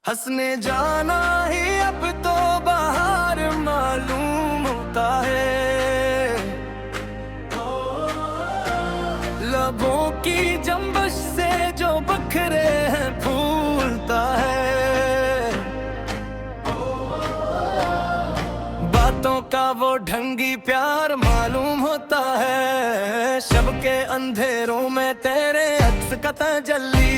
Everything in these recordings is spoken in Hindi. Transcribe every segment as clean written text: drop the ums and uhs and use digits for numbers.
हंसने जाना ही अब तो बाहर मालूम होता है। लबों की जंबश से जो बखरे हैं फूलता है। बातों का वो ढंगी प्यार मालूम होता है। शब के अंधेरों में तेरे अक्स का तजल्ली।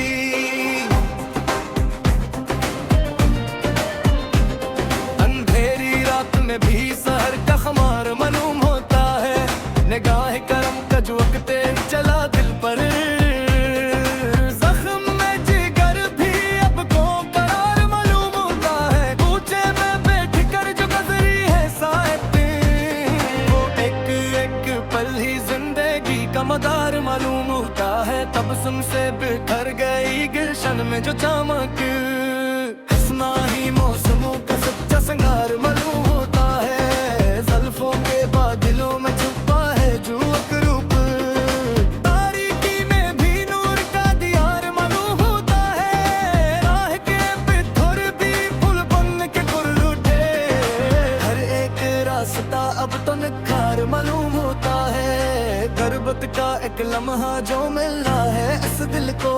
में भी सहर का खमार मालूम होता है। निगाह करम का जो वक्ते चला दिल पर। जख्म में जिगर भी अब को करार मालूम होता है। कूचे में बैठ कर जो गुजरी है साइतें, वो एक एक पल ही जिंदगी का मदार मालूम होता है। तबस्सुम से बिखर गई गुलशन में जो चमक, हंसना ही मौसमों का सच्चा संगार मालूम होता है। ज़ुल्फ़ों के बादलों में छुपा है जो रूप, तारीकी में भी नूर का दियार मालूम होता है। राह के पिथुर भी फूल बन के गुल उठे। हर एक रास्ता अब तो निखार मालूम होता है। गुर्बत का एक लम्हा जो मिला है इस दिल को,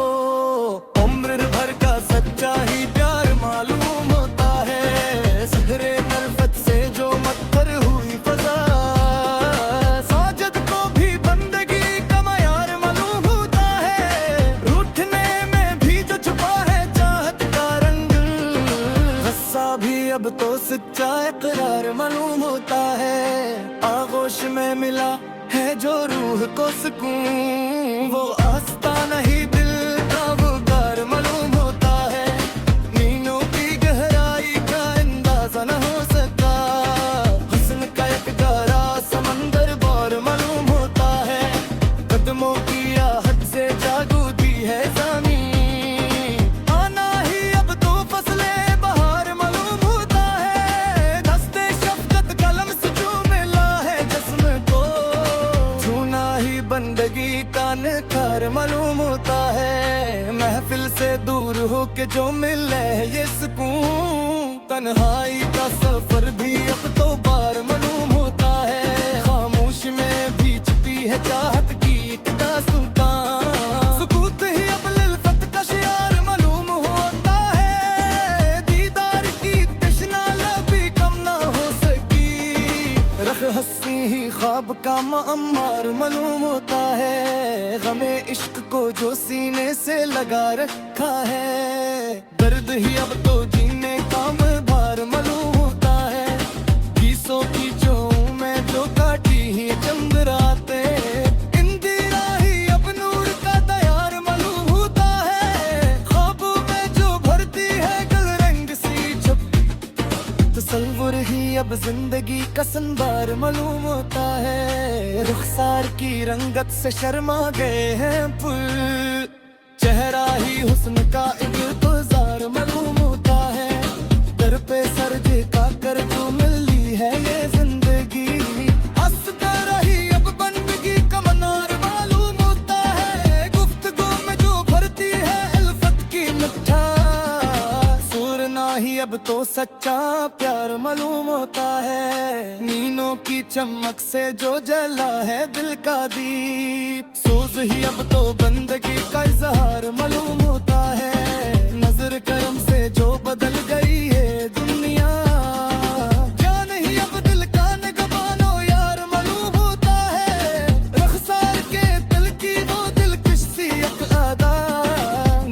उम्र भर का सच्चा ही प्यार मालूम होता है। सहरे नरफत से जो मत्तर हुई फजा, साजद को भी बंदगी का मयार मालूम होता है। रूठने में भी जो छुपा है चाहत का रंग, गुस्सा भी अब तो सच्चा इकरार मालूम होता है। आगोश में मिला है जो रूह को सुकून, वो आस्ताना ही दिल का वो घर मालूम होता है। नींदों की गहराई का अंदाजा न हो सका, हुस्न का एक गहरा समंदर बार मालूम होता है। कदमों की आहट से जागू दी है ज़मीन, आना ही अब तो फसले बहार मालूम होता है। दस्ते शफ़क़त कलम से जो मिला है जिस्म को, छूना ही बंदगी का निखार मालूम होता है। महफिल से दूर हो के जो मिले ये सुकून, तन्हाई का सफर भी अब तो बार मालूम होता है। खामोश में भी छुपी है चाहत की एक दास्तां, सुकूत ही अब लिल्फत का शियार मालूम होता है। दीदार की तशना लबी कम ना हो सकी, रख हंसी ही ख्वाब का मामार मालूम होता है। गमे इश्क को जो सीने से लगा रखा है, दर्द ही अब तो जीने का भार मालूम होता है। गीसों की जो में जो काटी ही चंद रातें, इंदिरा ही अब नूर का तैयार मालूम होता है। ख्वाबों में जो भरती है गल रंग सी छुप, तसव्वुर ही अब जिंदगी का संबार मालूम होता है। रुखसार की रंगत से शर्मा गए हैं फूल, चेहरा ही हुस्न का इंतजार मालूम होता है। दर पे सर झुका कर जो मिली है ये जिंदगी, हंसता रही अब बंदगी का मनार मालूम होता है। गुफ्तगू में जो भरती है अल्फत की मिठास, सूरना ही अब तो सच्चा प्यार मालूम होता है। नीनों की चमक से जो जला है दिल का दीप, सोज ही अब तो बंदगी का इजहार मालूम होता है। नजर करम से जो बदल गई है दुनिया, जान ही अब दिल का निगबानो यार मालूम होता है। रखसार के दिल की वो दिलकश सी एक अदा,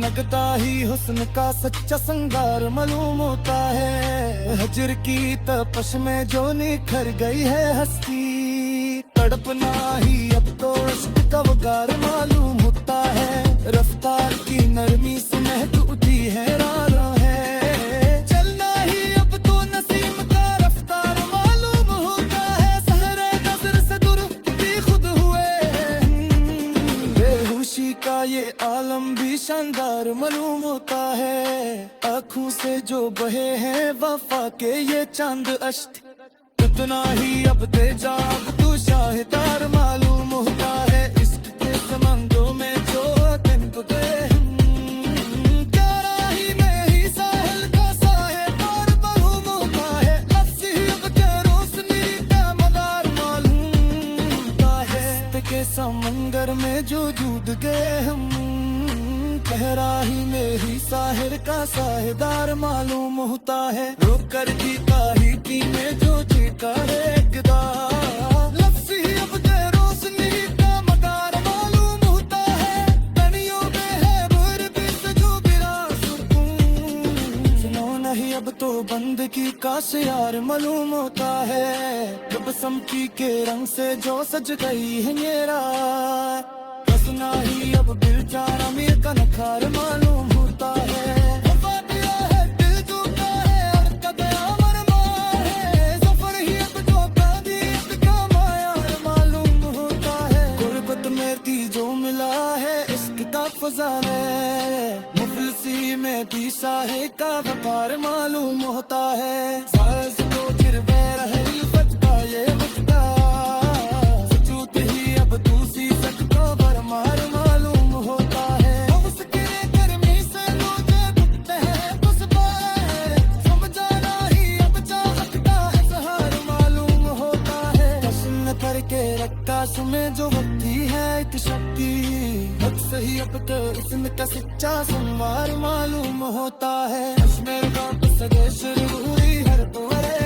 लगता ही हुस्न का सच्चा संगार मालूम होता है। हजर की तपश में जो निखर गई है हस्ती, तड़पना ही अब तो इश्क का वगार मालूम होता है। रफ्तार की नरमी से महक उठी है रारा है, चलना ही अब तो नसीम का रफ्तार मालूम होता है। सहरे नजर से दूर भी खुद हुए, बेहोशी का ये आलम भी शानदार मालूम होता है। आँखों से जो बहे हैं वफा के ये चांद अश्क, उतना ही अब तेजा अब तू शाहिदार मालूम होता है। इश्क के समंदरों में जो तेंदुए, क्या राही में ही साहिल का साहेदार मालूम होता है। रोक कर जीता ही कीने जो जीता है इकदार। लफ्ज़ ही अब दे रोशनी का मकार मालूम होता है। तनियों में है गुरबत जो गिरा सुकून। सुनो नहीं अब तो बंदगी का शियार मालूम होता है। जब समकी के रंग से जो सज गई है ये रात, बस ना ही अब बेचारा मीर का नखार मालूम होता है। वफा दिया है दिल झूठा है और कदयामर मार है। सफर ही अब जो कादियत का मायार मालूम होता है। गुर्बत में थी जो मिला है इश्क का फजाना है। मुफलिसी में भी साहे का व्यापार मालूम होता है। साज को गिरवे रहे इल्फत का ये मुफ्ता, सचूत ही अब दूसरी सकता बरमार मालूम होता है। उसके गर्मी से मुझे दुखते हैं बस बार, समझाना ही अब चाहत का इजहार मालूम होता है। जश्न करके रखा सुने जो वक्ती है एक शक्ति, हद सही अब तो इसमें का सच्चा संवार मालूम होता है। अजमेर का सदे शुरू हुई हर तुम्हारे